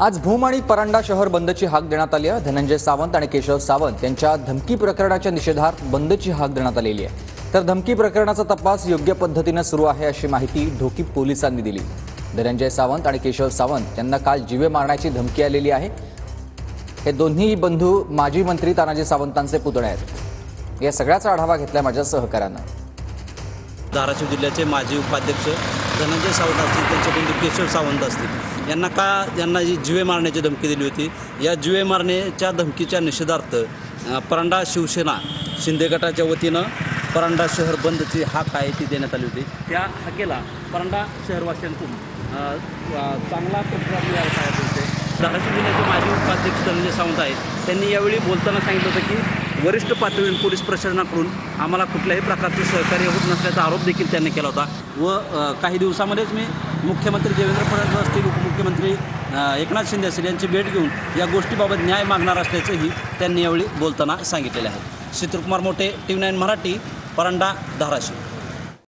आज भूम आणि परांडा शहर बंदची हाक देण्यात आली आहे। धनंजय सावंत आणि केशव सावंत यांच्या धमकी प्रकरणाच्या निषेधार्थ बंदची हाक देण्यात आलेली आहे। तर धमकी प्रकरणाचा तपास योग्य पद्धतीने सुरू आहे अशी माहिती ढोकी पोलिसांनी दिली। धनंजय सावंत आणि केशव सावंत यांना काल जीवे मारण्याची धमकी आलेली आहे। हे दोन्ही बंधू माजी मंत्री तानाजी सावंतांचे पुतणे आहेत। या सगळ्याचा आढावा घेतलाय माझ्या सहकाऱ्यांना। धाराशिव जिल्ह्याचे माजी उपाध्यक्ष धनंजय सावंत असतील, त्यांचे बंधू केशव सावंत असतील, यांना जी जीवे मारण्याची धमकी दिली होती। या जीवे मारण्याच्या धमकीच्या निषेधार्थ परांडा शिवसेना शिंदे गटाच्या वतीनं परांडा शहर बंदची हाक आहे ती देण्यात आली होती। त्या हाकेला परांडा शहरवासियांकडून चांगला प्रतिसाद मिळाला आहे। धाराशिव जिल्ह्याचे माजी उपाध्यक्ष धनंजय सावंत आहेत, त्यांनी यावेळी बोलताना सांगितलं होतं की वरिष्ठ पातळीवर पोलीस प्रशासनाकडून आम्हाला कुठल्याही प्रकारचे सहकार्य होत नसल्याचा आरोप देखील त्यांनी केला होता। व काही दिवसामध्येच मी मुख्यमंत्री देवेंद्र फडणवीस असतील, उपमुख्यमंत्री एकनाथ शिंदे असतील यांची भेट घेऊन या गोष्टीबाबत न्याय मागणार असल्याचंही त्यांनी यावेळी बोलताना सांगितलेलं आहे। शीतलकुमार मोठे, TV9 मराठी, परांडा, धाराशिव।